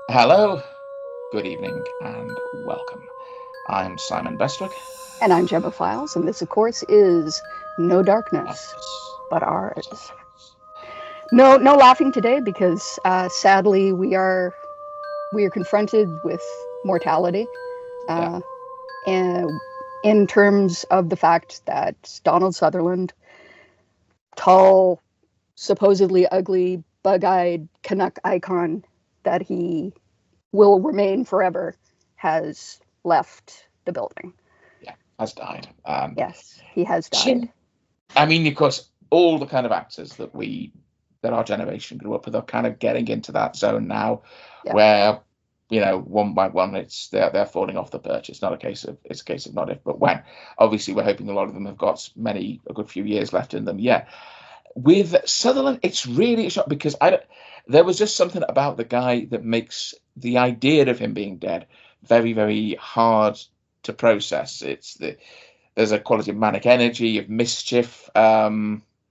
Hello, good evening, and welcome. I'm Simon Bestwick. And I'm Gemma Files, and this, of course, is No Darkness Darkness But but Ours. ours. No laughing today because sadly we are confronted with mortality, Yeah, uh, and in terms of the fact that Donald Sutherland, tall, supposedly ugly, bug-eyed Canuck icon that he will remain forever, has left the building. yeah, has died. Yes, he has died. So, I mean, of course, all the kind of actors that our generation grew up with are kind of getting into that zone now, Yeah. where one by one, they're falling off the perch. It's a case of not if but when. Obviously, we're hoping a lot of them have got a good few years left in them. Yeah, with Sutherland, it's really a shock because I don't, there was just something about the guy that makes the idea of him being dead very, very hard to process. There's a quality of manic energy, of mischief. Yeah,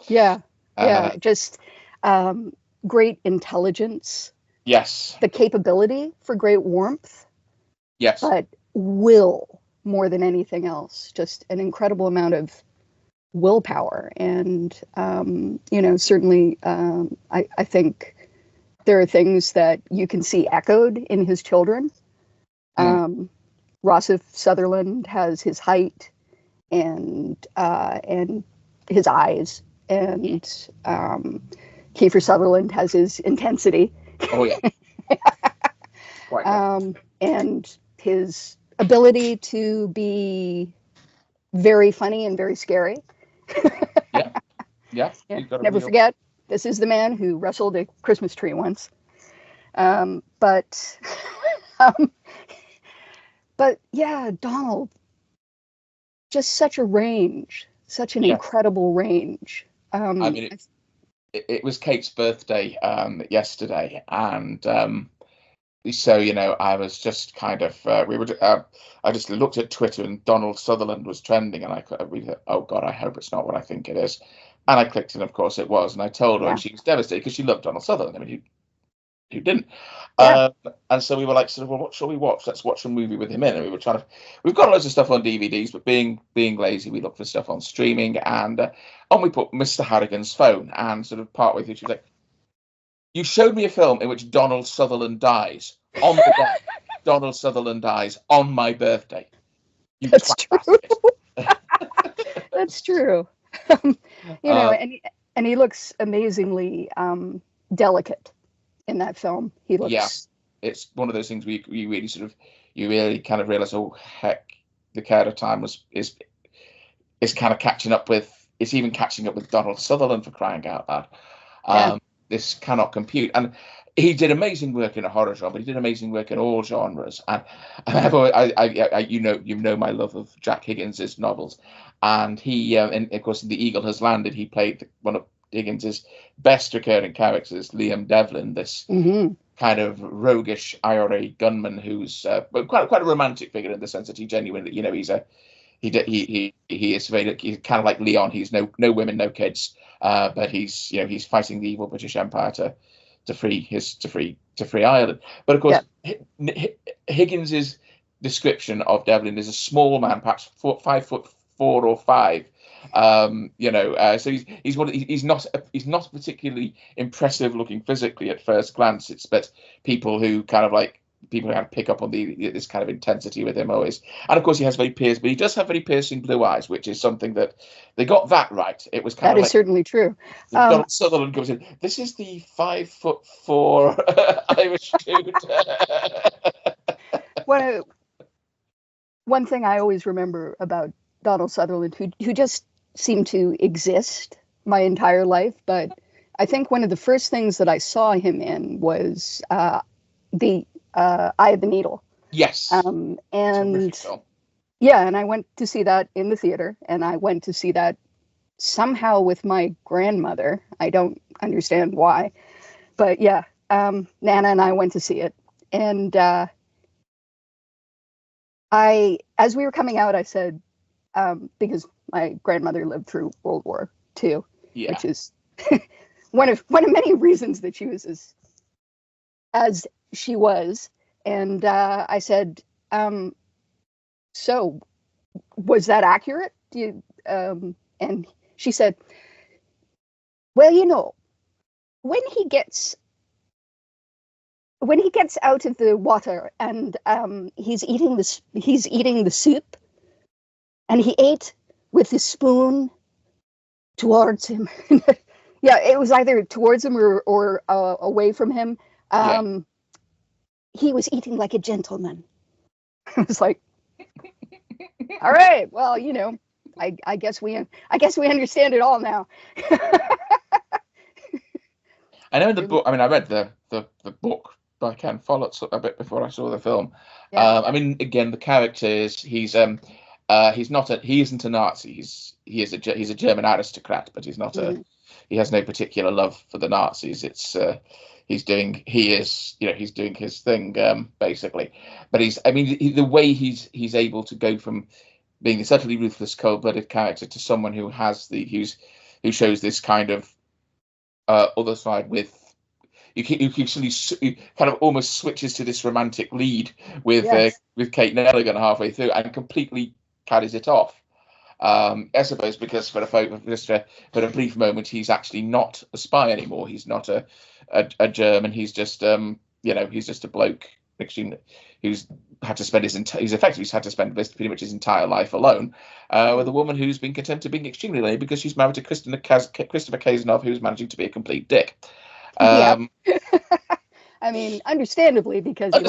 Uh, yeah, just um, great intelligence, yes, the capability for great warmth, yes, but will more than anything else. Just an incredible amount of willpower. And, certainly I think there are things that you can see echoed in his children. mm, Um, Rossif Sutherland has his height and his eyes, and Kiefer Sutherland has his intensity, oh yeah, quite right. and his ability to be very funny and very scary. Yeah, yeah, Yeah, you've got a never real. forget, this is the man who wrestled a Christmas tree once. But um, but yeah, Donald, just such a range, such an Yeah, incredible range. I Um, mean, it was Kate's birthday yesterday, and so I was just kind of I just looked at Twitter and Donald Sutherland was trending, and I really thought, oh God, I hope it's not what I think it is. And I clicked, and of course it was. And I told her, and yeah, she was devastated because she loved Donald Sutherland. I mean, who didn't? yeah, Um, and so we were like, sort of, well, what shall we watch? Let's watch a movie with him in. And we were trying to. We've got loads of stuff on DVDs, but being lazy, we looked for stuff on streaming, and we put Mr. Harrigan's Phone, and sort of partway through, she was like, "You showed me a film in which Donald Sutherland dies on the day Donald Sutherland dies on my birthday. You that's twat true. bastard." That's true. uh, And he looks amazingly delicate in that film. He yeah, looks, it's one of those things where you really kind of realize, oh heck, the care of time is kind of catching up with. It's even catching up with Donald Sutherland, for crying out loud. yeah, Um, this cannot compute. And he did amazing work in a horror genre, but he did amazing work in all genres. And you know my love of Jack Higgins's novels, and and of course, in The Eagle Has Landed, he played one of Higgins's best recurring characters, Liam Devlin, this mm-hmm. kind of roguish IRA gunman who's but quite a romantic figure in the sense that he genuinely, he's a he is very, he's kind of like Leon. He's no women, no kids, but he's fighting the evil British Empire to free Ireland. But of Yeah, course, Higgins's description of Devlin is a small man, perhaps 5'4" or 5. So he's not particularly impressive looking physically at first glance. It's but people who kind of pick up on this kind of intensity with him always. And of course, but he does have very piercing blue eyes, which is something that they got that right. It was kind that of is like certainly true. Um, Donald Sutherland goes in. This is the 5'4" Irish dude. one one thing I always remember about Donald Sutherland, who just seemed to exist my entire life, but I think one of the first things that I saw him in was the Eye of the Needle. Yes, terrific And film. yeah, and I went to see that in the theater, and I went to see that somehow with my grandmother. I don't understand why, but yeah, Nana and I went to see it, and as we were coming out, I said, because my grandmother lived through World War II, Yeah, which is one of many reasons that she was as she was. And I said, so was that accurate? And she said, well, you know, when he gets out of the water and he's eating the soup, and he ate with the spoon towards him. Yeah, it was either towards him or away from him. He was eating like a gentleman. I was like, all right, well, you know, I guess we understand it all now. I know in the book. I mean, I read the book by Ken Follett a bit before I saw the film. Yeah. I mean, again, the character is he isn't a Nazi. He's a German aristocrat, but he's not he has no particular love for the Nazis. It's he's doing his thing basically. But the way he's able to go from being a subtly ruthless, cold-blooded character to someone who who shows this kind of other side with. You kind of almost switches to this romantic lead with Kate Nelligan halfway through and completely carries it off. I suppose because for a brief moment he's actually not a spy anymore. He's not a German. He's just he's just a bloke who's had to spend he's effectively had to spend pretty much his entire life alone with a woman who's been content to being extremely lonely because she's married to Christopher Kazanov, who's managing to be a complete dick. I mean, understandably, because there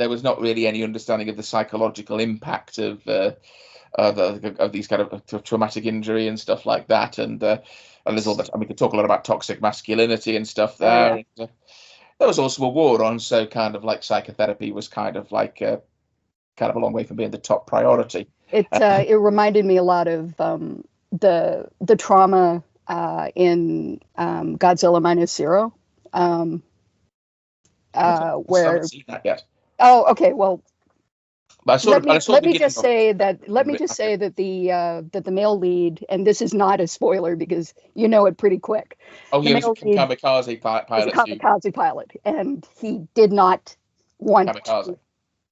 was not really any understanding of the psychological impact of these kind of traumatic injury and stuff like that, and there's all that. I mean, we could talk a lot about toxic masculinity and stuff there. And, there was also a war on, so kind of like psychotherapy was kind of a long way from being the top priority. It reminded me a lot of the trauma in Godzilla Minus Zero, where I haven't seen that yet. Oh, okay. Well, let me just say that the male lead, and this is not a spoiler because you know it pretty quick. Oh, he was a kamikaze pilot, and he did not want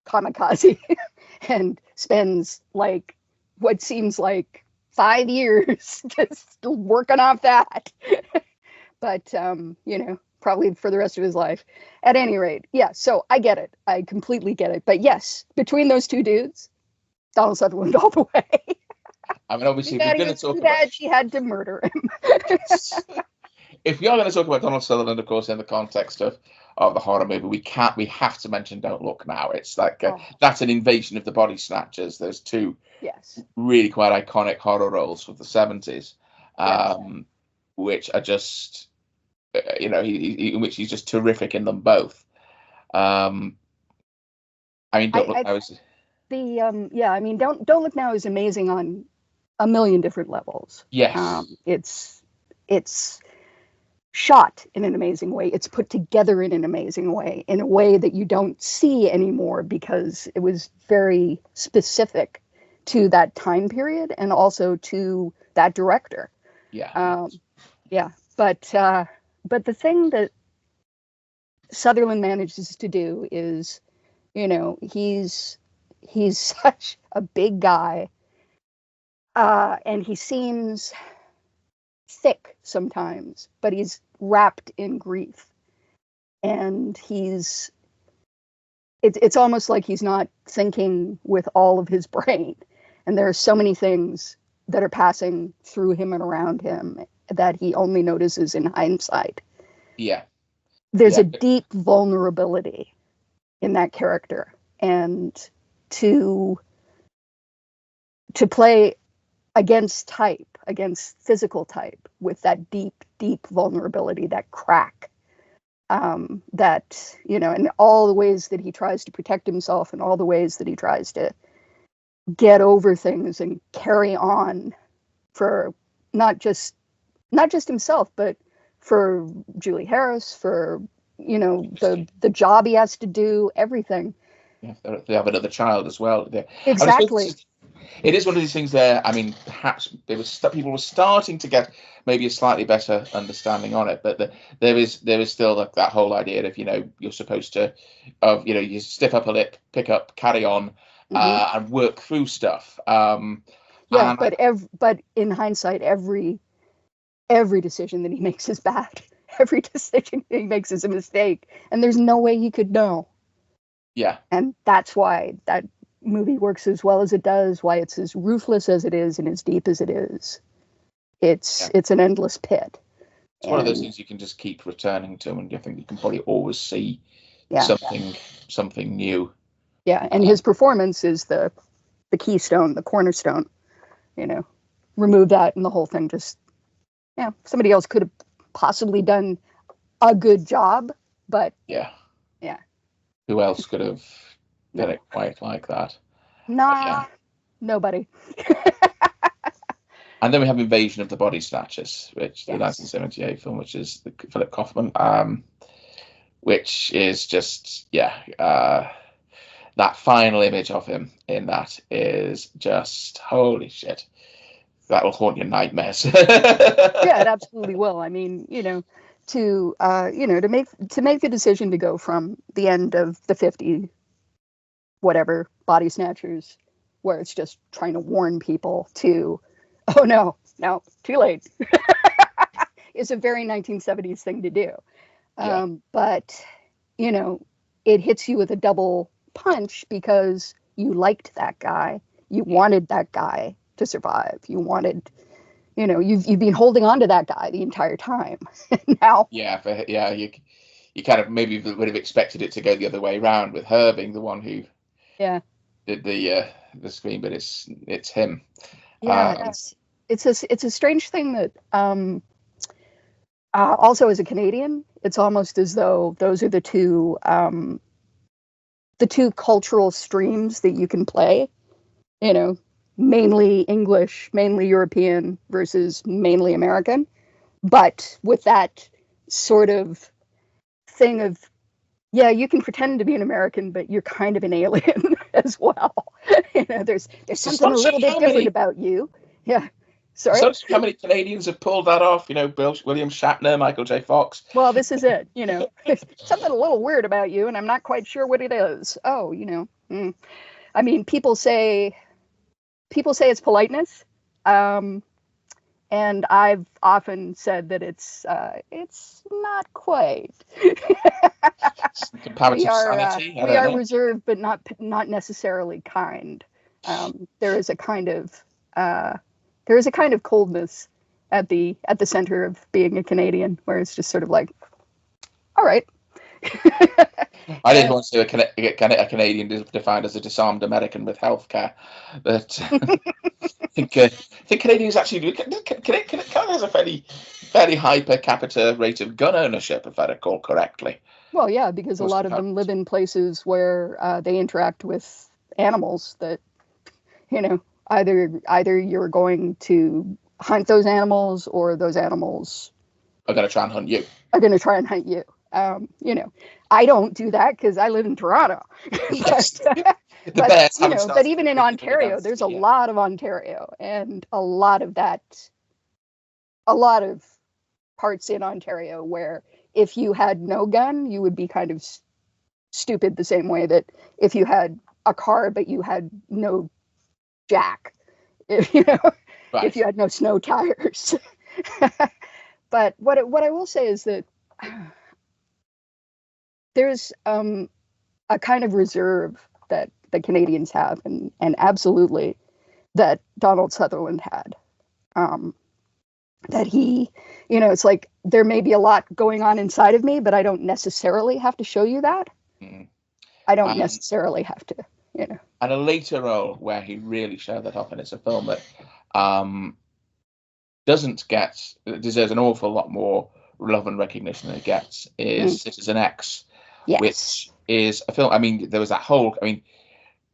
kamikaze, and spends like what seems like 5 years just working off that. But probably for the rest of his life. At any rate, yeah, so I get it. I completely get it. But yes, between those two dudes, Donald Sutherland all the way. I mean, obviously, if we're going to talk about... she had to murder him. If we are going to talk about Donald Sutherland, of course, in the context of the horror movie, we have to mention Don't Look Now. It's like that's an invasion of the Body Snatchers. There's two really quite iconic horror roles from the 70s, which are just... in which he's just terrific in them both. I mean, Don't Look Now is Don't Look Now is amazing on a million different levels. Yes, it's shot in an amazing way. It's put together in an amazing way, in a way that you don't see anymore because it was very specific to that time period and also to that director. But the thing that Sutherland manages to do is, he's such a big guy, and he seems thick sometimes, but he's wrapped in grief, and it's almost like he's not thinking with all of his brain, and there are so many things that are passing through him and around him that he only notices in hindsight. There's a deep vulnerability in that character, and to play against physical type with that deep vulnerability, that crack, that and all the ways that he tries to protect himself and all the ways that he tries to get over things and carry on for not just himself, but for Julie Harris, for the job he has to do, everything. They have another child as well. Exactly. it is one of these things there. I mean, perhaps people were starting to get maybe a slightly better understanding on it, but there is still that whole idea of, you're supposed to, you stiff up a lip, pick up, carry on, and work through stuff. Yeah, but in hindsight, every decision that he makes is bad. Every decision he makes is a mistake, and there's no way he could know. Yeah, and that's why that movie works as well as it does, why it's as ruthless as it is and as deep as it is. It's an endless pit. It's one of those things you can just keep returning to, and I think you can probably always see something new. Yeah, and his performance is the keystone, the cornerstone. Remove that and the whole thing just, somebody else could have possibly done a good job, but yeah. Who else could have done it quite like that? Nobody. And then we have Invasion of the Body Snatchers, which the 1978 film, which is the Philip Kaufman, which is just that final image of him in that is just holy shit. That will haunt your nightmares. Yeah, it absolutely will. I mean, to make the decision to go from the end of the 50 whatever Body Snatchers, where it's just trying to warn people, to oh no, too late, is a very 1970s thing to do. But it hits you with a double punch because you liked that guy, you wanted that guy to survive, you wanted. You've been holding on to that guy the entire time. Now, you kind of maybe would have expected it to go the other way around, with her being the one who did the scream, but it's him. Yeah, it's a strange thing that also as a Canadian, it's almost as though those are the two cultural streams that you can play. Mainly English, mainly European versus mainly American, but with that sort of thing of, you can pretend to be an American, but you're kind of an alien as well. There's something a little bit different about you. Yeah. Sorry. So how many Canadians have pulled that off? William Shatner, Michael J. Fox. Well, this is it. There's something a little weird about you, and I'm not quite sure what it is. Oh, I mean, people say it's politeness, and I've often said that it's not quite. Comparative sanity. We are reserved, but not necessarily kind. There is a kind of coldness at the center of being a Canadian, where it's just sort of like, all right. I didn't want to see a Canadian defined as a disarmed American with healthcare, but I think Canadians actually Canada has a fairly high per capita rate of gun ownership, if I recall correctly. Well, yeah, because a lot of them live in places where they interact with animals that, either you're going to hunt those animals, or those animals are going to try and hunt you. I don't do that because I live in Toronto. But even in Ontario, there's a lot of Ontario, and a lot of parts in Ontario where if you had no gun, you would be kind of stupid, the same way that if you had a car but you had no jack, if you had no snow tires. But what I will say is that there's a kind of reserve that the Canadians have, and absolutely that Donald Sutherland had. That he, it's like there may be a lot going on inside of me, but I don't necessarily have to show you that. I don't necessarily have to, And a later role where he really showed that off, and it's a film that deserves an awful lot more love and recognition than it gets, is Citizen X. Yes. Which is a film. I mean, there was that whole. I mean,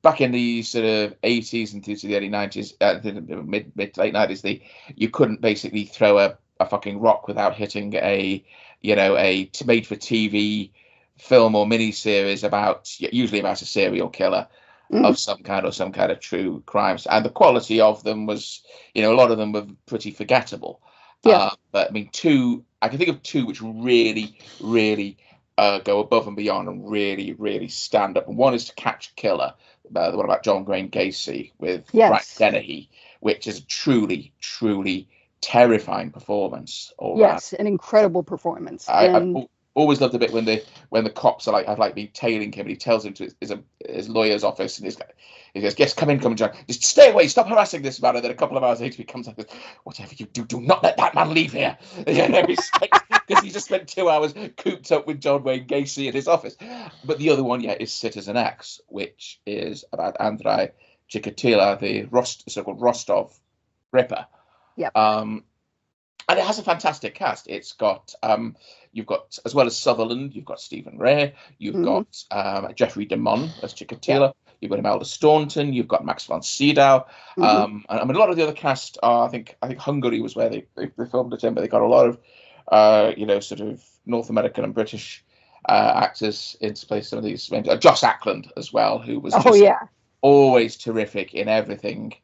back in the sort of 80s and through to the early 90s, the mid to late 90s, you couldn't basically throw a fucking rock without hitting a made for TV film or miniseries usually about a serial killer. Mhm. of some kind of true crimes, and the quality of them was, a lot of them were pretty forgettable. Yeah. But I mean, I can think of two which really, really go above and beyond and really, really stand up. And one is To Catch a Killer, the one about John Wayne Gacy with Brian Yes. Dennehy, which is a truly, truly terrifying performance all round. Yes, an incredible performance. I've And always loved the bit when the cops are have been tailing him, and he tells him to his lawyer's office, and he goes, "Yes, come in, John. Just stay away, stop harassing this man." And then a couple of hours later, he comes like this, "Whatever you do, do not let that man leave here." Because he just spent 2 hours cooped up with John Wayne Gacy in his office. But the other one, is Citizen X, which is about Andrei Chikatilo, the so-called Rostov Ripper. Yep. And it has a fantastic cast. It's got you've got, as well as Sutherland, you've got Stephen Rea, you've got Jeffrey DeMond as Chikatilo, you've got Imelda Staunton, you've got Max von Sydow. And I mean, a lot of the other cast are, I think Hungary was where they filmed it in, but they got a lot of sort of North American and British actors into play some of these. Joss Ackland as well, who was always terrific in everything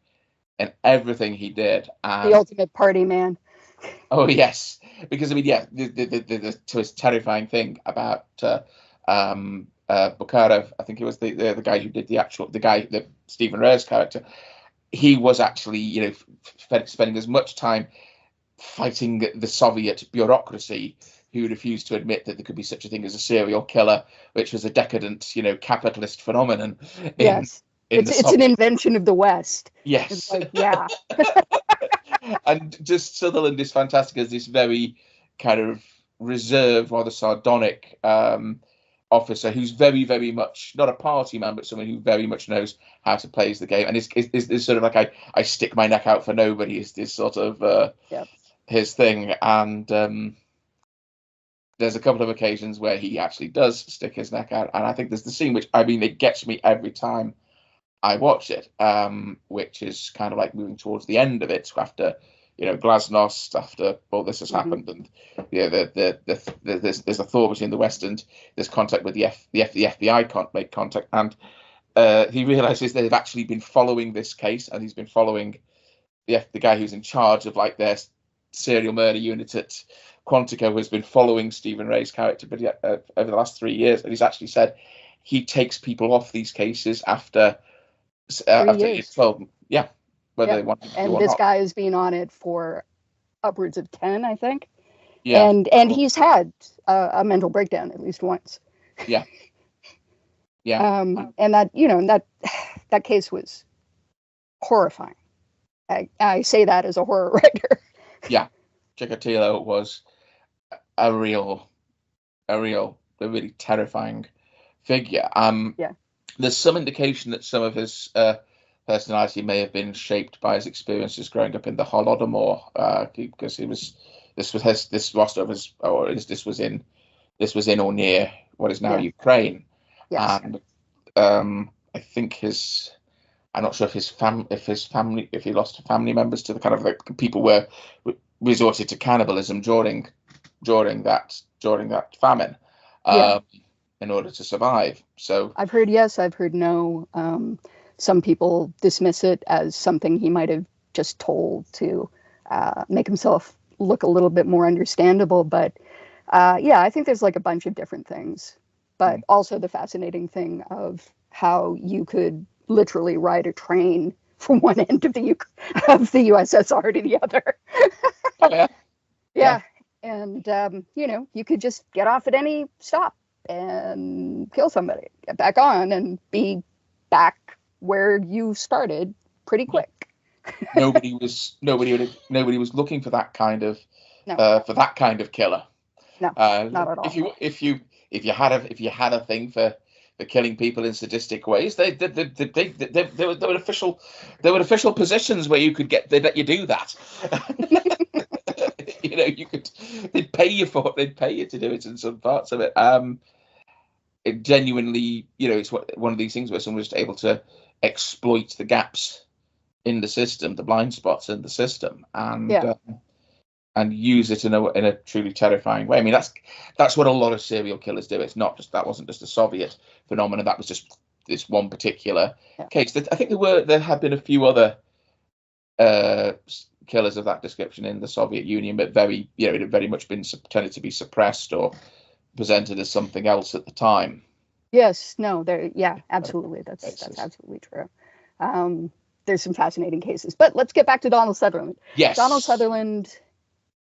he did. And the ultimate party man. Oh yes, because I mean, the twist, terrifying thing about Bukharov, I think it was the guy who did the Stephen Rea's character. He was actually, spending as much time fighting the Soviet bureaucracy, who refused to admit that there could be such a thing as a serial killer, which was a decadent, capitalist phenomenon. Yes, it's an invention of the West. Yes, it's like, yeah. And just Sutherland is fantastic as this very kind of reserved, rather sardonic officer who's very, very much not a party man, but someone who very much knows how to play the game. And is sort of like I stick my neck out for nobody is this sort of his thing. And there's a couple of occasions where he actually does stick his neck out. And I think there's the scene which, I mean, it gets me every time I watch it, which is kind of like moving towards the end of it after, Glasnost, after all this has happened, and there's a thaw between the West and there's contact with the FBI can't make contact, and he realizes they've actually been following this case, and he's been following the guy who's in charge of like their serial murder unit at Quantico, who's been following Stephen Rea's character over the last 3 years, and he's actually said he takes people off these cases after 12, whether they want to and do or this not. guy has been on it for upwards of 10, I think. Yeah, and he's had a mental breakdown at least once. Yeah. And that case was horrifying. I say that as a horror writer. Yeah, Chikatilo was a really terrifying figure. There's some indication that some of his personality may have been shaped by his experiences growing up in the Holodomor, because this was in or near what is now Ukraine. Yes. And I think I'm not sure if he lost family members to the kind of like people were resorted to cannibalism during that famine. In order to survive. So I've heard yes, I've heard no. Some people dismiss it as something he might have just told to make himself look a little bit more understandable. But I think there's like a bunch of different things. But also the fascinating thing of how you could literally ride a train from one end of the USSR to the other. Oh, yeah. And you could just get off at any stop and kill somebody, get back on, and be back where you started pretty quick. Nobody was looking for that kind of killer. No, not at all. If you had a thing for killing people in sadistic ways, there were official positions where they let you do that. They'd pay you to do it in some parts of it. It genuinely, it's one of these things where someone's just able to exploit the gaps in the system, the blind spots in the system, and use it in a truly terrifying way. I mean, that's what a lot of serial killers do. It's not just, that wasn't just a Soviet phenomenon. That was just this one particular case. I think there have been a few other killers of that description in the Soviet Union, but it had very much been tended to be suppressed or presented as something else at the time. Yes, no, absolutely. That's absolutely true. There's some fascinating cases, but let's get back to Donald Sutherland. Yes. Donald Sutherland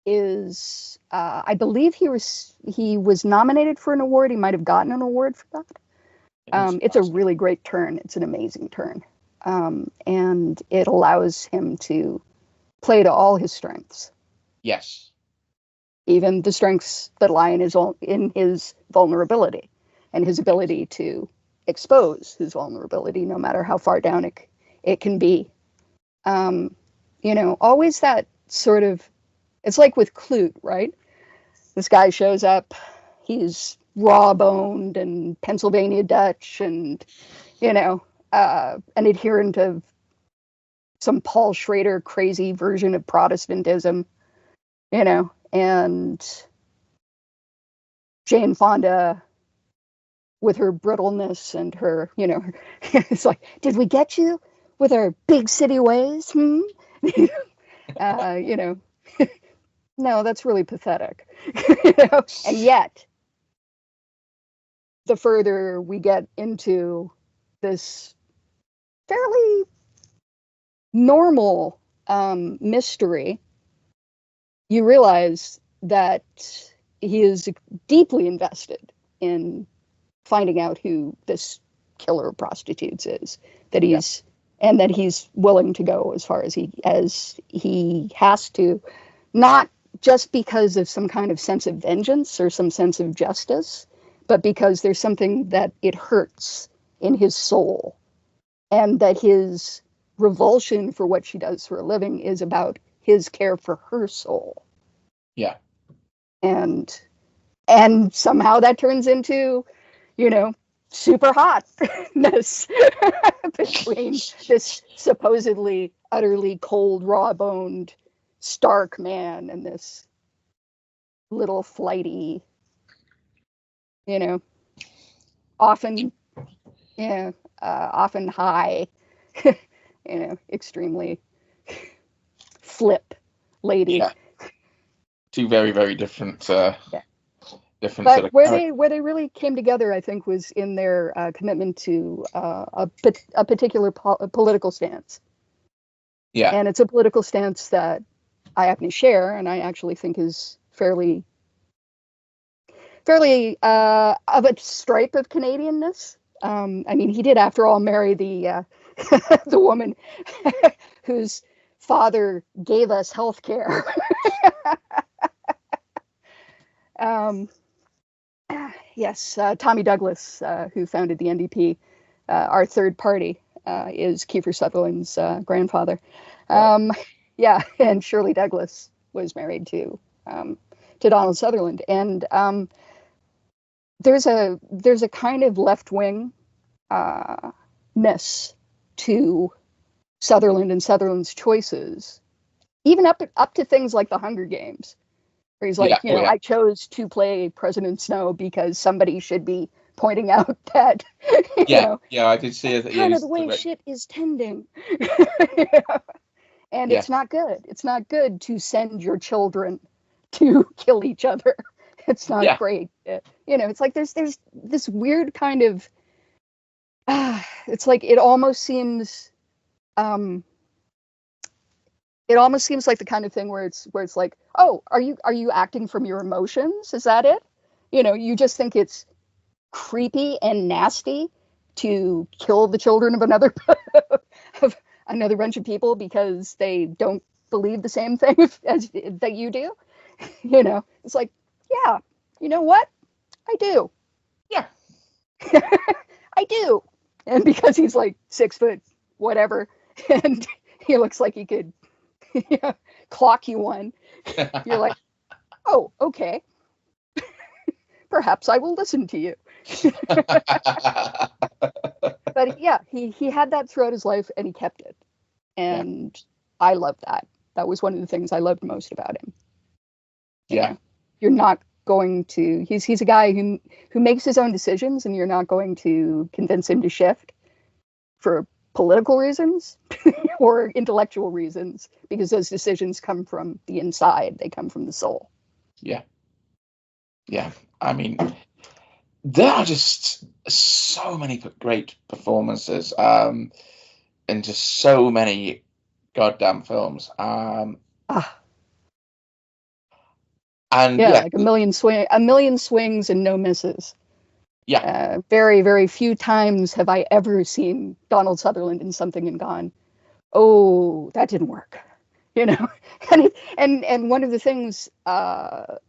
is, I believe he was nominated for an award. He might have gotten an award for that. It's a really great turn. It's an amazing turn. And it allows him to play to all his strengths. Yes. Even the strengths that lie in his vulnerability and his ability to expose his vulnerability, no matter how far down it can be. Always that sort of, it's like with Clute, right? This guy shows up, he's raw-boned and Pennsylvania Dutch and, an adherent of some Paul Schrader crazy version of Protestantism, and Jane Fonda with her brittleness and her, it's like, did we get you with our big city ways? No, that's really pathetic. And yet, the further we get into this fairly normal mystery, you realize that he is deeply invested in finding out who this killer of prostitutes is, and that he's willing to go as far as he has to, not just because of some kind of sense of vengeance or some sense of justice, but because there's something that it hurts in his soul, and that his revulsion for what she does for a living is about his care for her soul. Yeah. And somehow that turns into, super hotness between this supposedly utterly cold, raw-boned, stark man and this little flighty, often high, extremely flip lady. Yeah. Two very, very different. Different. But where they really came together, I think, was in their commitment to a particular political stance. Yeah. And it's a political stance that I happen to share, and I actually think is fairly of a stripe of Canadianness. He did, after all, marry the the woman whose father gave us health care. Yes, Tommy Douglas, who founded the NDP, our third party, is Kiefer Sutherland's grandfather. Yeah, and Shirley Douglas was married to Donald Sutherland, and there's a kind of left-wing ness to Sutherland and Sutherland's choices, even up to things like the Hunger Games, where he's like, I chose to play President Snow because somebody should be pointing out that, I did see it. Kind of the way shit is tending. And it's not good. It's not good to send your children to kill each other. It's not great. It's like there's this weird kind of, it's like it almost seems like the kind of thing where it's like, oh, are you acting from your emotions? Is that it? You just think it's creepy and nasty to kill the children of another bunch of people because they don't believe the same thing as that you do. It's like, yeah, you know what? I do. Yeah. I do. And because he's like 6 foot whatever, and he looks like he could clock you one, you're like, oh, okay. Perhaps I will listen to you. But yeah, he had that throughout his life, and he kept it. And I love that. That was one of the things I loved most about him. You're not going to. He's a guy who makes his own decisions, and you're not going to convince him to shift for political reasons or intellectual reasons, because those decisions come from the inside. They come from the soul. Yeah. I mean, there are just so many great performances, and just so many goddamn films. And like a million swings and no misses. Yeah. Very, very few times have I ever seen Donald Sutherland in something and gone, oh, that didn't work. And one of the things that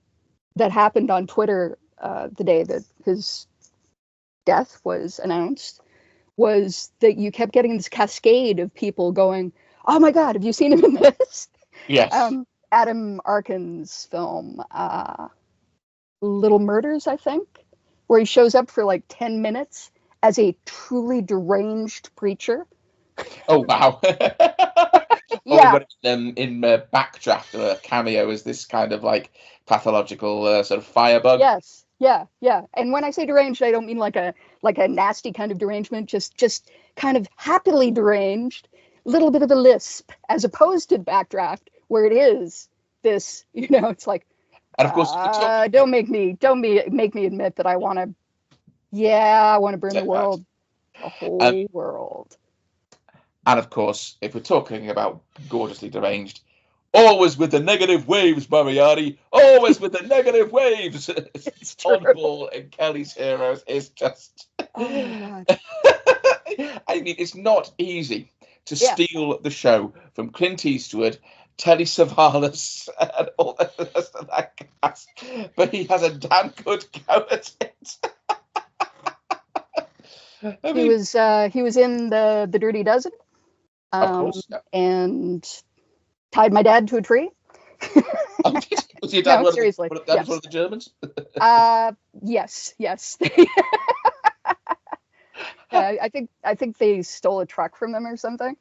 happened on Twitter the day that his death was announced was that you kept getting this cascade of people going, oh my God, have you seen him in this? Yes. Adam Arkin's film, Little Murders, I think, where he shows up for like 10 minutes as a truly deranged preacher. Oh, wow. Yeah. In Backdraft, a cameo as this kind of like pathological sort of firebug. Yes. Yeah. And when I say deranged, I don't mean like a nasty kind of derangement, just kind of happily deranged, a little bit of a lisp, as opposed to Backdraft, where it is this, it's like, and of course, don't make me admit that I want to burn the world, the whole world. And of course, if we're talking about gorgeously deranged, always with the negative waves, Moriarty, always with the negative waves. It's Oddball and Kelly's Heroes is just. Oh my God. I mean, it's not easy to steal the show from Clint Eastwood, Telly Savalas, and all the rest of that cast, but he has a damn good go at it. He was in the Dirty Dozen, of course, and tied my dad to a tree. Was your dad seriously? One of the Germans? Yes. I think they stole a truck from them or something.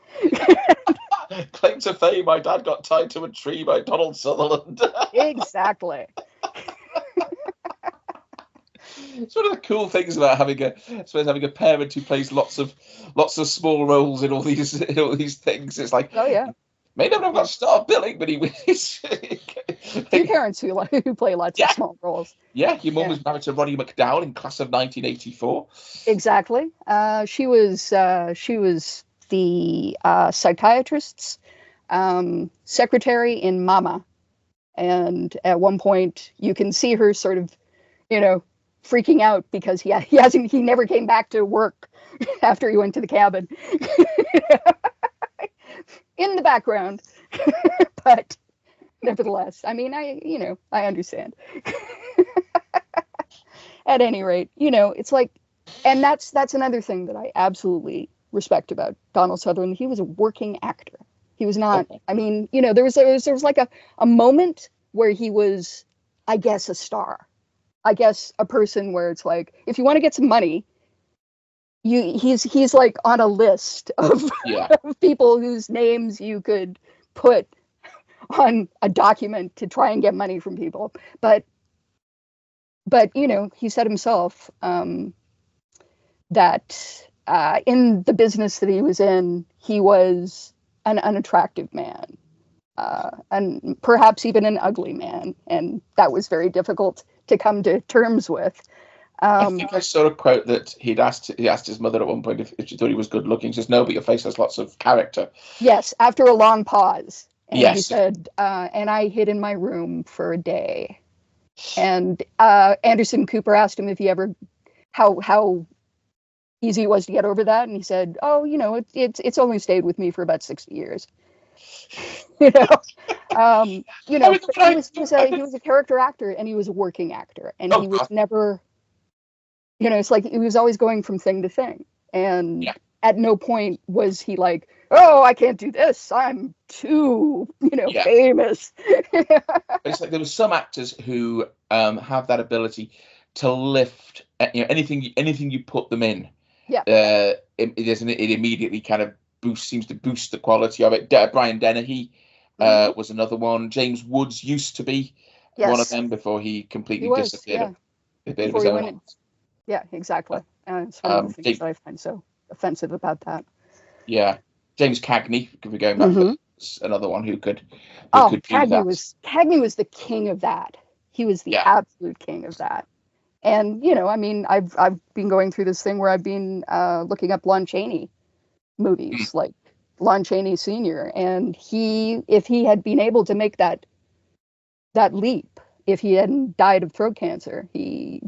Claim to fame, my dad got tied to a tree by Donald Sutherland. Exactly. It's one of the cool things about having a parent who plays lots of small roles in all these things. It's like, oh yeah, may never have got star billing, but he was. Two parents who play lots of small roles. Yeah, your mum was married to Roddy McDowell in Class of 1984. Exactly. She was the psychiatrist's secretary in Mama, and at one point you can see her sort of, freaking out because he never came back to work after he went to the cabin. In the background, but nevertheless, I mean, I understand. At any rate, it's like, and that's another thing that I absolutely respect about Donald Sutherland. He was a working actor. He was not. I mean, there was like a moment where he was, I guess, a star. I guess a person where it's like, if you want to get some money, he's like on a list of, of people whose names you could put on a document to try and get money from people. But he said himself that in the business that he was in, he was an unattractive man, and perhaps even an ugly man, and that was very difficult to come to terms with. I think I saw a quote that he asked his mother at one point if she thought he was good looking. She says, no, but your face has lots of character. Yes, after a long pause. And yes. He said, and I hid in my room for a day. And Anderson Cooper asked him if he ever, how easy it was to get over that. And he said, oh, it's only stayed with me for about 60 years. He was a character actor, and he was a working actor, and he was never, it's like he was always going from thing to thing, and at no point was he like, oh, I can't do this, I'm too famous. It's like there were some actors who have that ability to lift anything you put them in. It immediately kind of seems to boost the quality of it. Brian Dennehy was another one. James Woods used to be one of Yes, them before he completely he was. disappeared Yeah, a bit of before his he own. went. Yeah, exactly. It's one of the things Jake, that I find so offensive about that. yeah, James Cagney, if we're going back, Hmm. another one who could Oh, do that. Cagney was the king of that. He was the Yeah. absolute king of that. And I mean, I've been going through this thing where I've been looking up Lon Chaney Mm. movies, like Lon Chaney Sr. And if he had been able to make that leap, if he hadn't died of throat cancer, he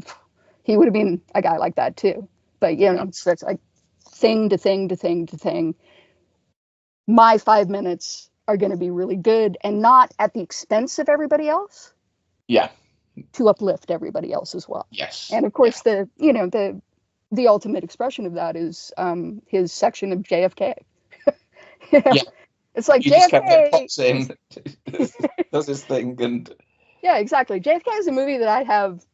would have been a guy like that too. But so it's like thing to thing to thing to thing. My 5 minutes are going to be really good and not at the expense of everybody else. Yeah. To uplift everybody else as well. Yes. And of course, the ultimate expression of that is his section of JFK. Yeah. It's like He just kept it, JFK. pops in, does his thing, and Yeah, exactly. JFK is a movie that I have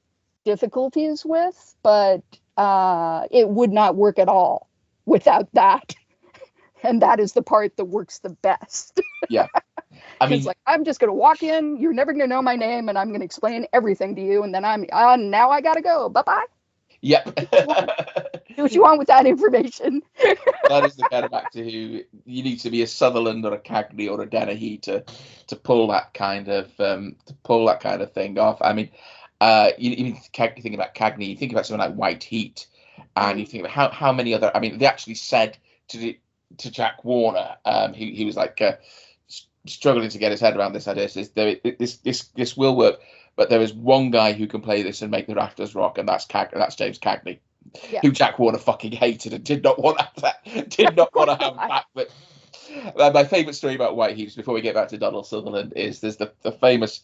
difficulties with, but it would not work at all without that. And that is the part that works the best. yeah. I It's mean, like, I'm just going to walk in, you're never going to know my name, and I'm going to explain everything to you, and then now I got to go. Bye-bye. yep. Do what you want with that information. That is the kind of actor who you need to be a Sutherland or a Cagney or a Dennehy to pull that kind of thing off. I mean, you think about Cagney, you think about something like White Heat, and you think about how many other. I mean, they actually said to Jack Warner, he was like struggling to get his head around this idea. Says this will work, but there is one guy who can play this and make the rafters rock, and that's James Cagney. Yeah. Who Jack Warner fucking hated and did not want to have back. But my favourite story about White Heat, before we get back to Donald Sutherland, is there's the famous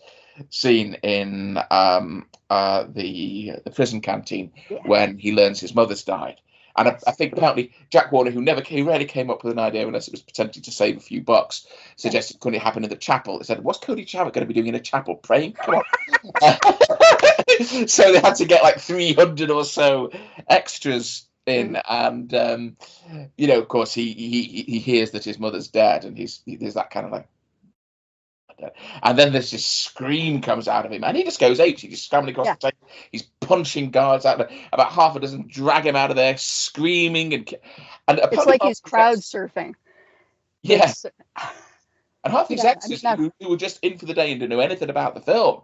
scene in the prison canteen when he learns his mother's died. And I think apparently Jack Warner, who rarely came up with an idea unless it was potentially to save a few bucks, suggested couldn't it happen in the chapel? They said, what's Cody Chavit going to be doing in a chapel? Praying? Come on. So they had to get like 300 or so extras in, and of course he hears that his mother's dead, and there's that kind of like, and then there's this scream comes out of him, and he just goes apes. He's just scrambling across the table. He's punching guards out. About half a dozen drag him out of there, screaming, and it's like he's crowd surfing. Yes. And half these extras who were just in for the day and didn't know anything about the film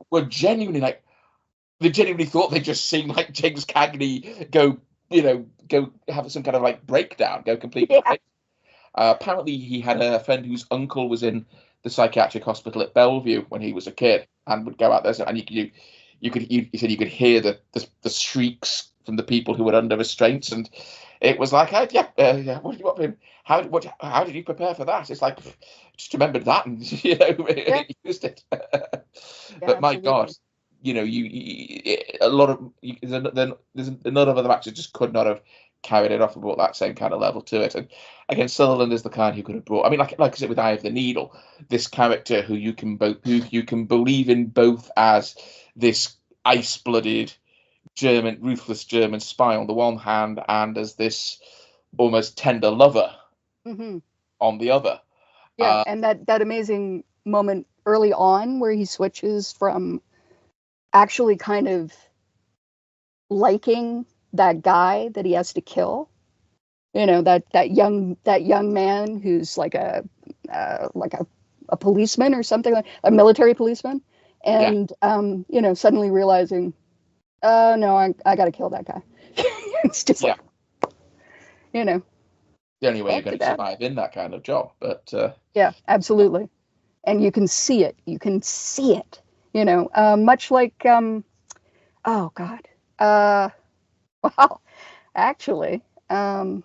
were genuinely like, they genuinely thought they'd just seen like James Cagney go have some kind of like breakdown, go completely. Apparently, he had a friend whose uncle was in the psychiatric hospital at Bellevue when he was a kid, and would go out there, and he said you could hear the shrieks from the people who were under restraints, and it was like, what do you want from him? How did you prepare for that? It's like, just remembered that and used it. But my God, a lot of there's a lot of other actors just could not have carried it off and brought that same kind of level to it. And again, Sutherland is the kind who could have brought. I mean, like I said with Eye of the Needle, this character who you can believe in both as this ice-blooded ruthless German spy on the one hand, and as this almost tender lover on the other. Yeah, and that amazing moment early on where he switches from actually kind of liking that guy that he has to kill, that young man who's like a policeman or something, like a military policeman, and suddenly realizing, oh no, I gotta kill that guy. It's just like, the only way you're going to survive in that kind of job. But yeah, absolutely. And you can see it. Much like oh God. Well, actually, the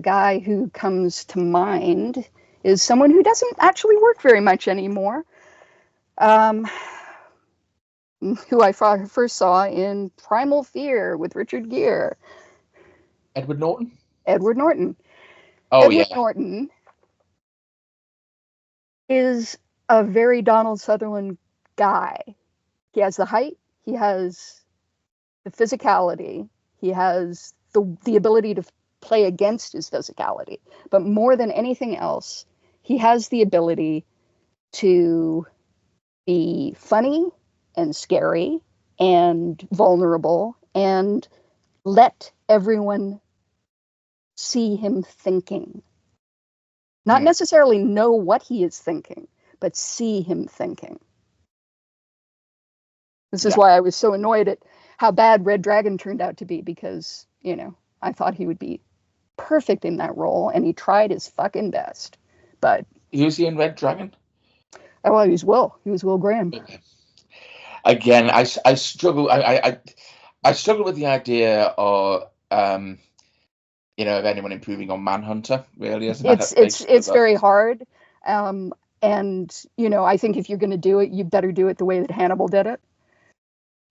guy who comes to mind is someone who doesn't actually work very much anymore. Who I first saw in Primal Fear with Richard Gere. Edward Norton. Oh, Edward Norton is a very Donald Sutherland guy. He has the height. He has the physicality. He has the ability to play against his physicality. But more than anything else, he has the ability to be funny and scary and vulnerable and let everyone see him thinking. Not necessarily know what he is thinking, but see him thinking. This is why I was so annoyed at how bad Red Dragon turned out to be, because, you know, I thought he would be perfect in that role, and he tried his fucking best. But who's he in Red Dragon? Oh, well, he was Will. He was Will Graham. Again, I struggle. I struggle with the idea of you know, of anyone improving on Manhunter, really. As an it's very hard. And, you know, I think if you're going to do it, you better do it the way that Hannibal did it.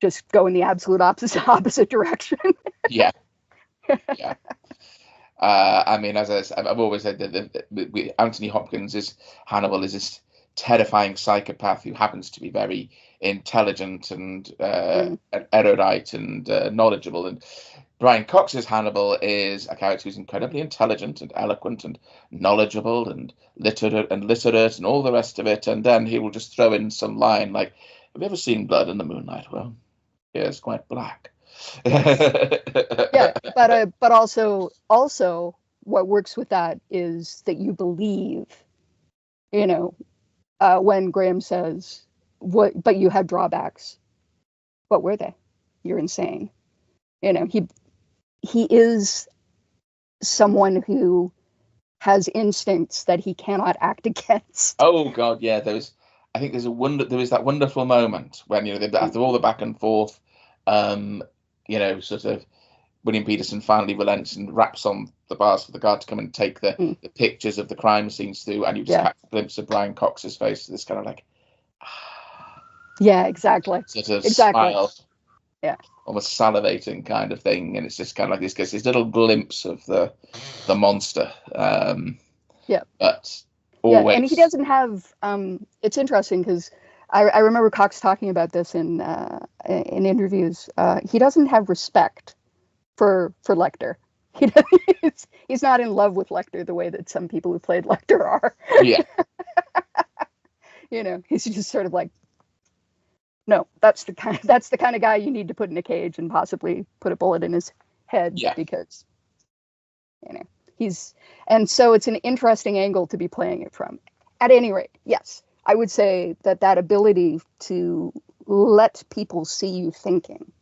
Just go in the absolute opposite direction. Yeah. Yeah. I mean, as I've always said, that Anthony Hopkins is Hannibal is this terrifying psychopath who happens to be very intelligent and erudite and knowledgeable. And Brian Cox's Hannibal is a character who's incredibly intelligent and eloquent and knowledgeable and literate and all the rest of it. And then he will just throw in some line like, "Have you ever seen Blood in the Moonlight?" Well, yeah, it's quite black. Yeah, but also what works with that is that you believe, you know, when Graham says, "What? But you had drawbacks." What were they? You're insane. You know, he is someone who has instincts that he cannot act against. Oh God, yeah. There was that wonderful moment when, you know, after all the back and forth, you know, sort of William Peterson finally relents and raps on the bars for the guard to come and take the pictures of the crime scenes through, and you just catch a glimpse of Brian Cox's face, this kind of like, yeah, exactly, sort of exactly. smile, yeah, almost salivating kind of thing, and it's just kind of like this little glimpse of the monster. Yeah, but always. Yeah, and he doesn't have. It's interesting because I remember Cox talking about this in interviews. He doesn't have respect for Lecter. He's not in love with Lecter the way that some people who played Lecter are. Yeah. You know, he's just sort of like, no, that's the kind of guy you need to put in a cage and possibly put a bullet in his head, because, you know, and so it's an interesting angle to be playing it from. At any rate, yes, I would say that ability to let people see you thinking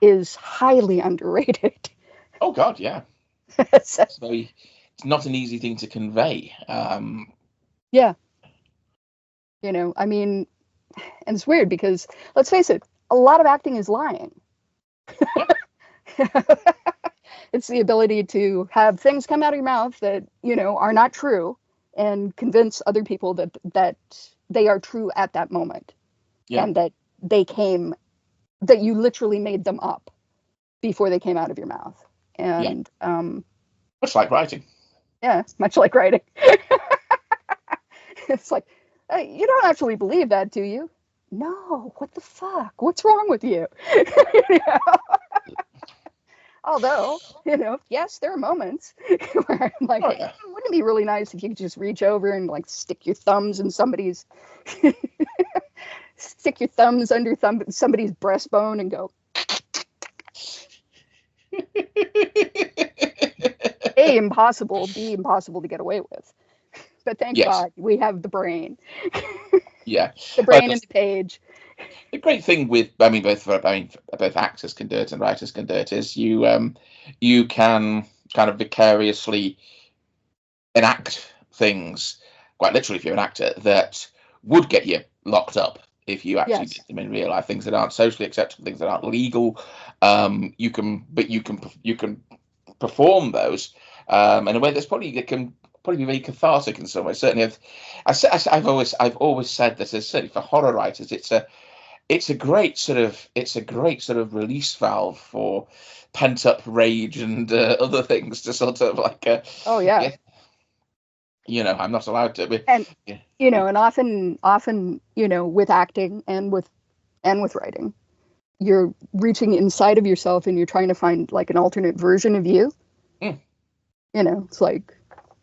is highly underrated. Oh God, yeah. It's not an easy thing to convey. Yeah. You know, I mean, and it's weird because, let's face it, a lot of acting is lying. It's the ability to have things come out of your mouth that, you know, are not true and convince other people that they are true at that moment. Yeah. And that that you literally made them up before they came out of your mouth. And much like writing. Yeah, much like writing. It's like, hey, you don't actually believe that, do you? No, what the fuck? What's wrong with you? You know? Although, you know, yes, there are moments where I'm like, wouldn't it be really nice if you could just reach over and like stick your thumbs in somebody's stick your thumbs under somebody's breastbone and go, A, impossible, B, impossible to get away with. But thank God we have the brain. Yeah. The brain and the page. The great thing with, both actors can do it and writers can do it, is you can kind of vicariously enact things, quite literally if you're an actor, that would get you locked up if you actually did them in real life. Things that aren't socially acceptable, things that aren't legal. You can perform those in a way that's probably be very cathartic in some way. Certainly, I've always said that, certainly for horror writers, it's a great sort of release valve for pent up rage and other things to sort of like. You know, I'm not allowed to. And you know, and often, you know, with acting and with writing, you're reaching inside of yourself and you're trying to find like an alternate version of you. You know, it's like,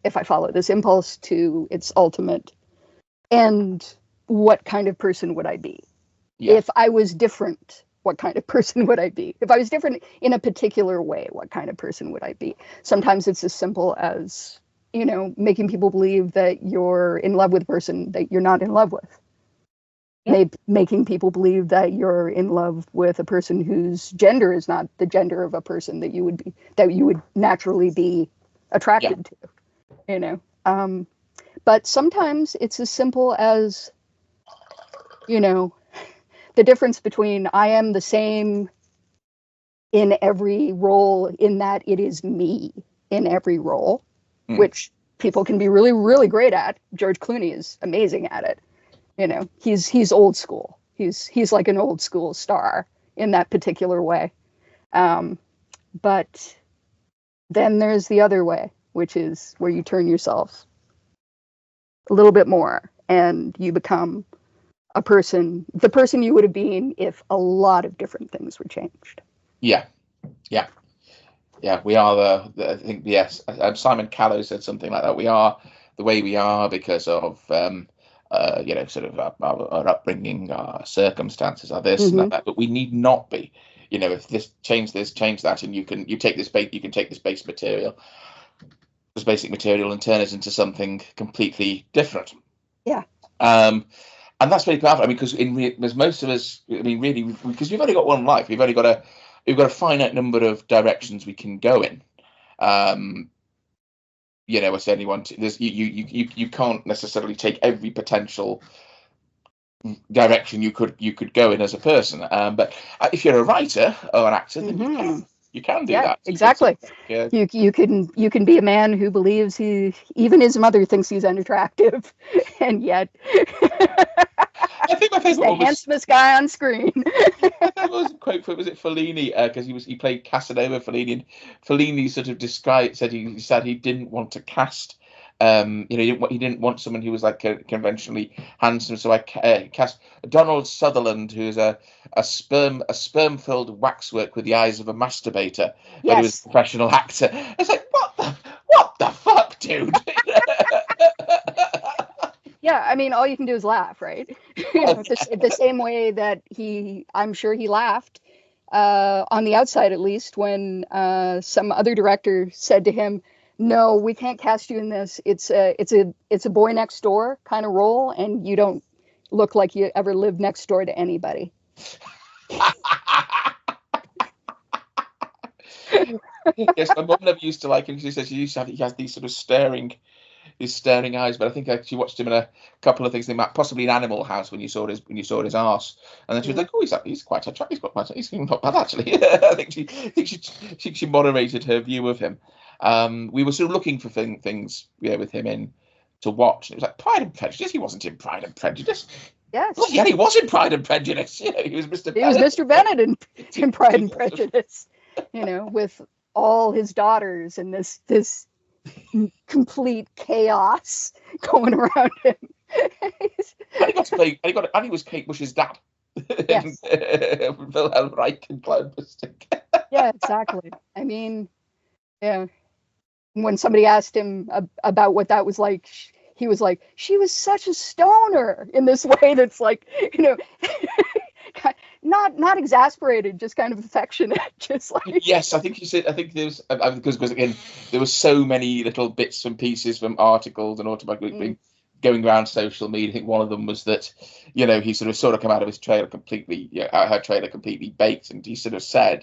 if I follow this impulse to its ultimate end, what kind of person would I be? Yeah. If I was different, what kind of person would I be? If I was different in a particular way, what kind of person would I be? Sometimes it's as simple as, making people believe that you're in love with a person that you're not in love with. Yeah. Making people believe that you're in love with a person whose gender is not the gender of a person that you would naturally be attracted to, But sometimes it's as simple as, the difference between I am the same in every role, in that it is me in every role, which people can be really, really great at. George Clooney is amazing at it. He's old school. He's like an old school star in that particular way. But then there's the other way, which is where you turn yourself a little bit more and you become the person you would have been if a lot of different things were changed. Yeah. We are I think, yes. Simon Callow said something like that. We are the way we are because of sort of our upbringing, our circumstances, our this and that. But we need not be. If change this, change that, and you take this basic material and turn it into something completely different. Yeah. And that's very powerful. I mean, because most of us, really, because we've only got one life, we've got a finite number of directions we can go in. I certainly want to. You can't necessarily take every potential direction you could go in as a person. But if you're a writer or an actor, then you can do that. Exactly. You can be a man who believes even his mother thinks he's unattractive, and yet I think my favorite one was the handsomest guy on screen. That was a quote was it Fellini? Because he played Casanova Fellini, and Fellini sort of said he didn't want to cast. He didn't want someone who was like conventionally handsome, so I cast Donald Sutherland, who's a sperm-filled waxwork with the eyes of a masturbator, but he was a professional actor. It's like, what the fuck, dude? Yeah, I mean, all you can do is laugh, right? The same way that I'm sure he laughed on the outside, at least, when some other director said to him, "No, we can't cast you in this. It's a boy next door kind of role, and you don't look like you ever lived next door to anybody." Yes, my mum never used to like him. She says he has these sort of staring eyes. But I think she watched him in a couple of things. Possibly in Animal House when you saw his arse, and then she was like, "Oh, he's quite attractive. He's not bad actually." I think she moderated her view of him. We were sort of looking for things with him in to watch. And it was like Pride and Prejudice. He wasn't in Pride and Prejudice. Yes. Well, yeah, he was in Pride and Prejudice. He was Mr. He was Mr. Bennet in Pride and Prejudice. With all his daughters and this complete chaos going around him. And he was Kate Bush's dad. Yes. Wilhelm Reich and Cloud Mystic. Yeah, exactly. I mean, yeah. When somebody asked him about what that was like, he was like, "She was such a stoner," in this way that's like, not exasperated, just kind of affectionate, just like. Yes, I think he said. I think there was because again there were so many little bits and pieces from articles and autobiography going around social media. I think one of them was that he sort of come out of his trailer completely, her trailer completely baked, and he sort of said,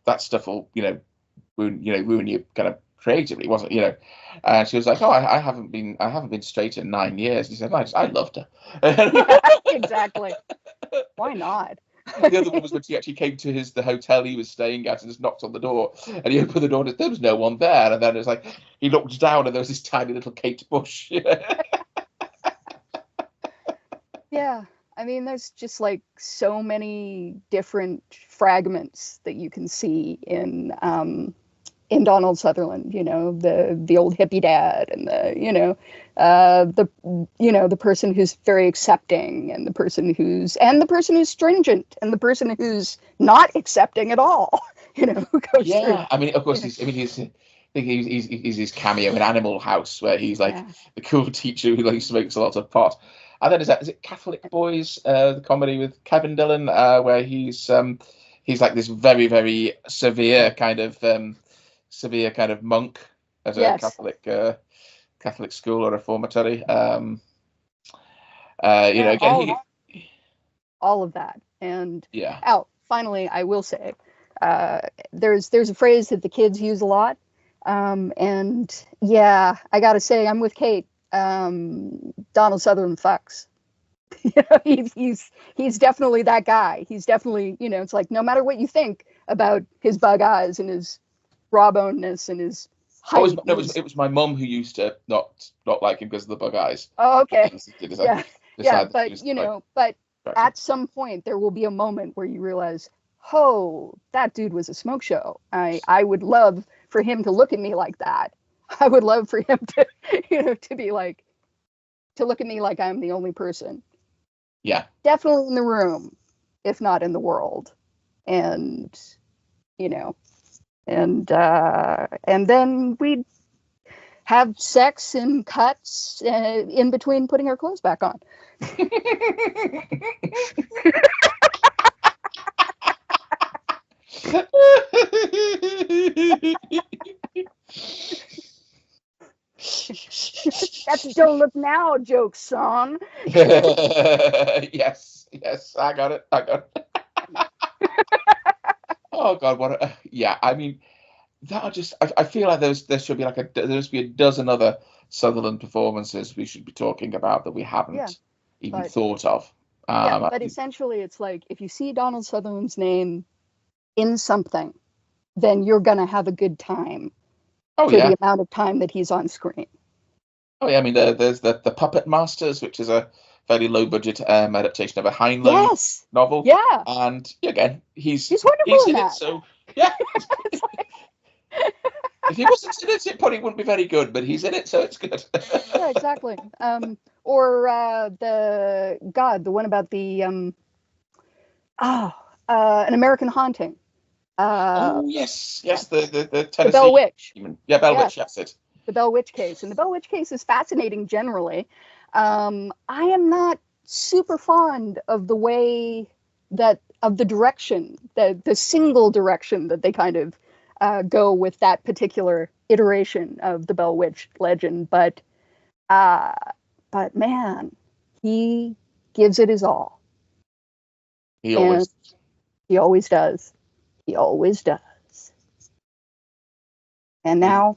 that stuff will ruin you kind of creatively, wasn't and she was like, "Oh, I haven't been straight in 9 years." He said, I loved her. Yeah, exactly. Why not? The other one was when she actually came to the hotel he was staying at and just knocked on the door, and he opened the door and there was no one there, and then it was like he looked down and there was this tiny little Kate Bush. Yeah, I mean, there's just like so many different fragments that you can see in Donald Sutherland, the old hippie dad, and the person who's very accepting, and the person who's stringent, and the person who's not accepting at all. Who goes through. I mean, of course, he's his cameo in Animal House, where he's like the cool teacher who smokes a lot of pot. And then is it Catholic Boys, the comedy with Kevin Dillon, where he's like this very, very severe kind of monk at a Catholic school or reformatory. You know, again, all of that. And yeah. Finally, I will say, there's a phrase that the kids use a lot. And yeah, I gotta say, I'm with Kate. Donald Sutherland fucks. You know, he's definitely that guy. He's definitely, you know, it's like, no matter what you think about his bug eyes and his raw bonedness and his height. It was my mum who used to not like him because of the bug eyes. Oh, okay. But you know, but at some point there will be a moment where you realize, oh, that dude was a smoke show. I would love for him to look at me like that. I would love for him to, you know, to be like, to look at me like I'm the only person. Yeah. Definitely in the room, if not in the world. And, you know, and then we'd have sex and cuts in between putting our clothes back on. That's a don't look now joke, son. Yes, I got it. Oh God, yeah. I mean, that just I feel like there should be a dozen other Sutherland performances we should be talking about that we haven't even thought of. But essentially, it's like if you see Donald Sutherland's name in something, then you're gonna have a good time the amount of time that he's on screen. Oh yeah, I mean there's the Puppet Masters, which is a fairly low budget adaptation of a Heinlein novel. Yeah, and again he's wonderful in that. It, so yeah. If he wasn't in it, it probably wouldn't be very good, but he's in it, so it's good. Yeah, exactly. Or the one about the An American Haunting. Yes, the Tennessee. The Bell Witch. Yeah, Bell Witch, that's it. The Bell Witch case. And the Bell Witch case is fascinating generally. I am not super fond of the way of the direction, the single direction that they kind of go with that particular iteration of the Bell Witch legend. But man, he gives it his all. He always does. He always does. And now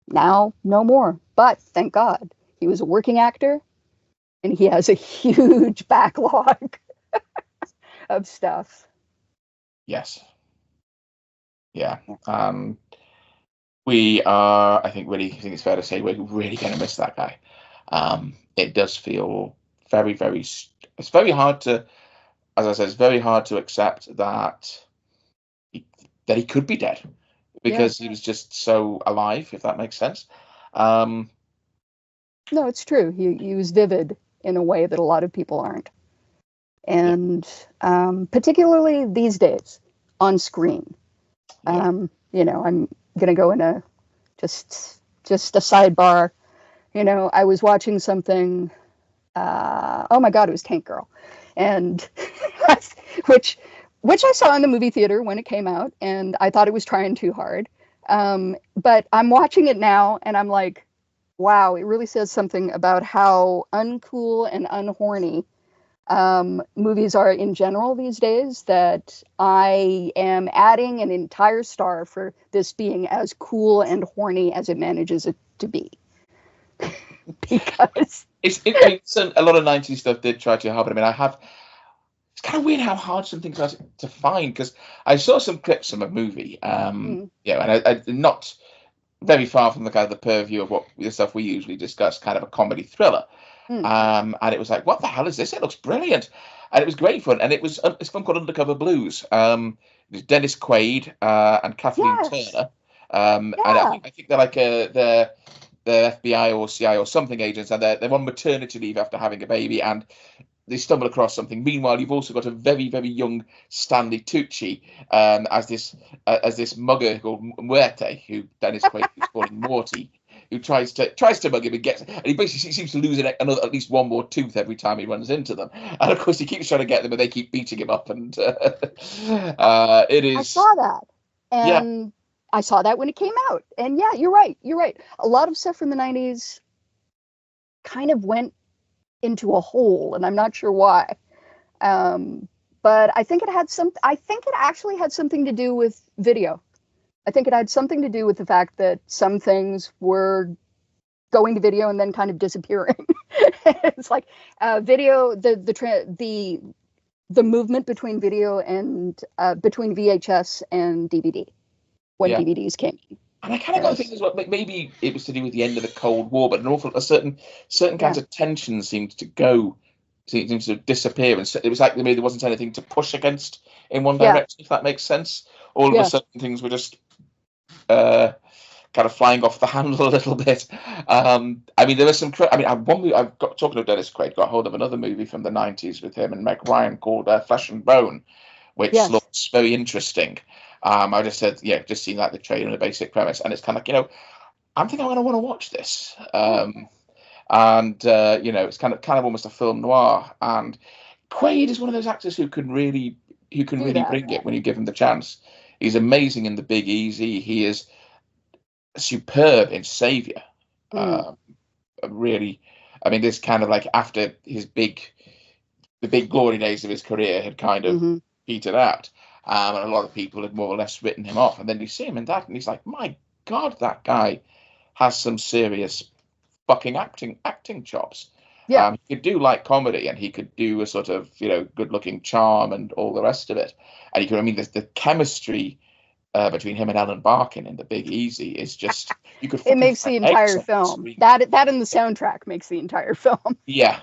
no more. But thank God, he was a working actor, and he has a huge backlog of stuff. Yes. Yeah. We are, I think it's fair to say we're really going to miss that guy. It does feel very, very, it's very hard to, as I said, it's very hard to accept that he could be dead because he was just so alive, if that makes sense. No, it's true. He was vivid in a way that a lot of people aren't. And particularly these days on screen. You know, I'm going to go in a just a sidebar. You know, I was watching something. Oh my God, it was Tank Girl, and which I saw in the movie theater when it came out, and I thought it was trying too hard. But I'm watching it now, and I'm like, wow, it really says something about how uncool and unhorny movies are in general these days, that I am adding an entire star for this being as cool and horny as it manages it to be. Because a lot of 90s stuff did try too hard, but I mean, it's kind of weird how hard some things are to find, because I saw some clips from a movie, and I not very far from the kind of the purview of what the stuff we usually discuss, kind of a comedy thriller. And it was like, what the hell is this? It looks brilliant. And it was great fun. And it's a film called Undercover Blues. There's Dennis Quaid and Kathleen Turner. And I think they're like the FBI or CIA or something agents, and they're on maternity leave after having a baby, and they stumble across something. Meanwhile, you've also got a very, very young Stanley Tucci as this mugger called Muerte, who Dennis Quaid is calling Morty, who tries to mug him and he basically seems to lose at least one more tooth every time he runs into them. And of course, he keeps trying to get them, and they keep beating him up. And it is. I saw that, Yeah. and I saw that when it came out. And yeah, you're right. You're right. A lot of stuff from the 90s kind of went into a hole, and I'm not sure why. But I think it actually had something to do with video. I think it had something to do with the fact that some things were going to video and then kind of disappearing. It's like video, the movement between video and between VHS and DVD when DVDs came in. And I kind of got the feeling as well, maybe it was to do with the end of the Cold War, but certain kinds of tension seemed to disappear, and it was like maybe there wasn't anything to push against in one direction, if that makes sense. All of a sudden, things were just kind of flying off the handle a little bit. I mean, there was some. One movie I've got, talking of Dennis Quaid, got hold of another movie from the 90s with him and Meg Ryan called Flesh and Bone, which looks very interesting. I just said, just seeing like the trailer and the basic premise, and it's kind of like, I'm thinking I'm going to want to watch this. It's kind of almost a film noir. And Quaid is one of those actors who can really bring it when you give him the chance. He's amazing in The Big Easy. He is superb in Savior. Really, I mean, this kind of like after the big glory days of his career had kind of petered out. And a lot of people had more or less written him off. And then you see him in that, and he's like, my God, that guy has some serious fucking acting chops. He could do light comedy, and he could do a sort of good-looking charm and all the rest of it. And the chemistry between him and Ellen Barkin in The Big Easy is just it makes the entire film. That and the soundtrack makes the entire film. Yeah.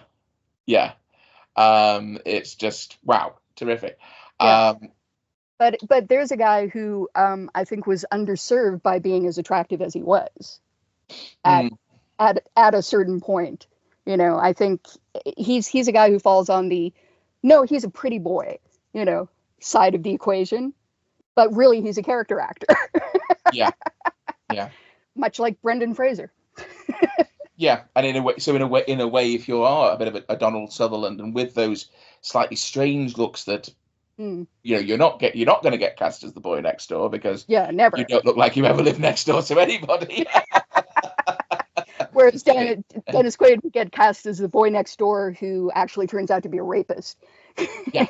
It's just wow, terrific. But there's a guy who I think was underserved by being as attractive as he was at a certain point. I think he's a guy who falls on he's a pretty boy, side of the equation, but really he's a character actor. Yeah. Much like Brendan Fraser. Yeah, and in a way, if you are a bit of a Donald Sutherland, and with those slightly strange looks that you're not going to get cast as the boy next door, because never. You don't look like you ever lived next door to anybody. Whereas Dennis Quaid would get cast as the boy next door who actually turns out to be a rapist. Yeah.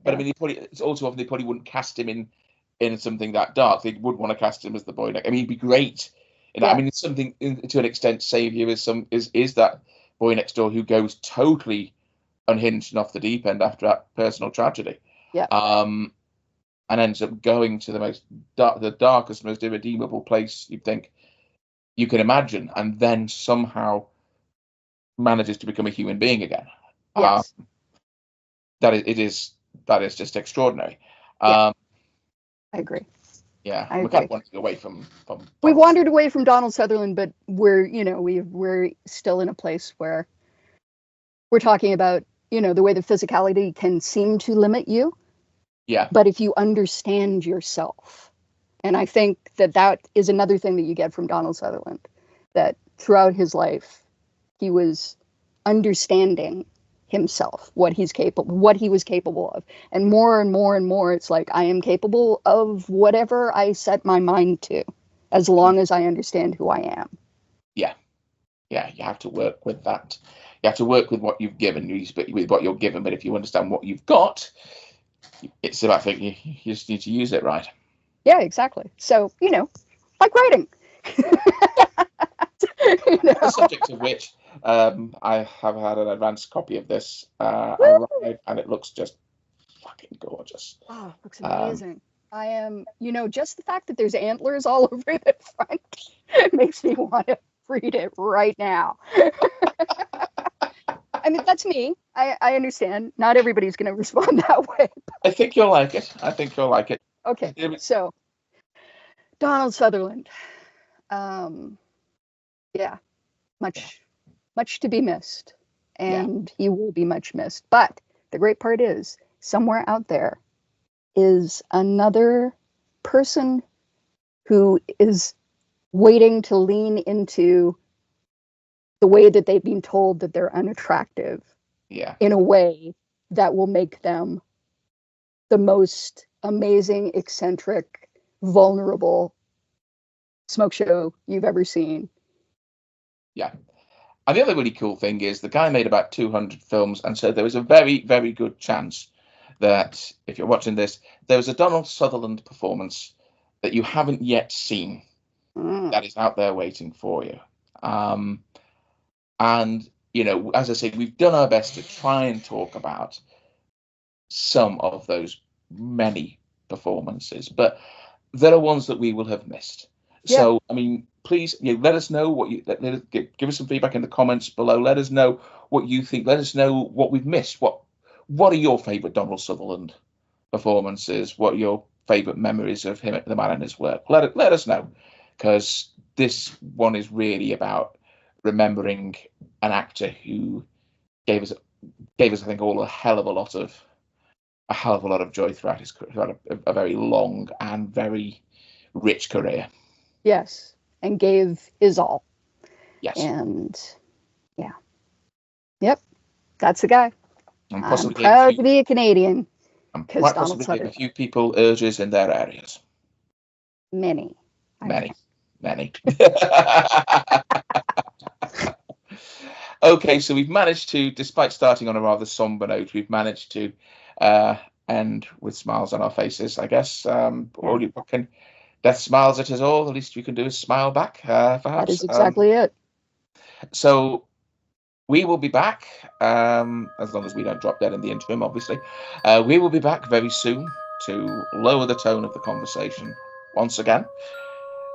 But I mean, it's also often they probably wouldn't cast him in something that dark. They would want to cast him as the boy next. I mean, he'd be great. I mean, it's something to an extent. Savior is that boy next door who goes totally unhinged and off the deep end after that personal tragedy. And ends up going to the darkest, most irredeemable place you'd think you can imagine, and then somehow manages to become a human being again. Yes. That is just extraordinary. I agree. Yeah, we're kind of wandering away from. We wandered away from Donald Sutherland, but we're still in a place where we're talking about the way the physicality can seem to limit you. Yeah. But if you understand yourself, and I think that is another thing that you get from Donald Sutherland, that throughout his life he was understanding himself, what he was capable of, and more and more it's like, I am capable of whatever I set my mind to, as long as I understand who I am. You have to work with that. You have to work with what you've given, with what you're given. But if you understand what you've got, it's about thinking you just need to use it right. Yeah, exactly. So like writing. The subject of which I have had an advanced copy of this arrived, and it looks just fucking gorgeous. Oh, it looks amazing. I am, just the fact that there's antlers all over the front makes me want to read it right now. I mean, that's me. I understand. Not everybody's going to respond that way. I think you'll like it. Okay, so Donald Sutherland. Much to be missed, and he will be much missed. But the great part is, somewhere out there is another person who is waiting to lean into the way that they've been told that they're unattractive in a way that will make them the most amazing, eccentric, vulnerable smoke show you've ever seen. Yeah. And the other really cool thing is the guy made about 200 films, and so there was a very, very good chance that if you're watching this, there was a Donald Sutherland performance that you haven't yet seen that is out there waiting for you. And, you know, as I said, we've done our best to try and talk about some of those many performances, but there are ones that we will have missed. Yeah. So, I mean, please, let us know what you give us some feedback in the comments below. Let us know what you think. Let us know what we've missed. What are your favourite Donald Sutherland performances? What are your favourite memories of him, the man and his work? Let us know, because this one is really about remembering an actor who gave us, I think, all a hell of a lot of joy throughout his career, throughout a very long and very rich career. Yes, and gave his all. Yes. And yeah. Yep. That's the guy. And possibly I'm proud to be a Canadian. And quite possibly gave a few people urges in their areas. Many. Okay, so we've managed to, despite starting on a rather somber note, we've managed to end with smiles on our faces, I guess. Or you can death smiles at us all. The least we can do is smile back, perhaps. That is exactly it. So we will be back, as long as we don't drop dead in the interim, obviously. We will be back very soon to lower the tone of the conversation once again.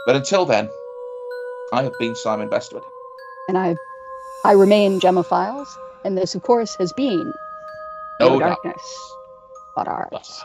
But until then, I have been Simon Bestwood. And I remain Gemma Files. And this, of course, has been No Darkness But Ours.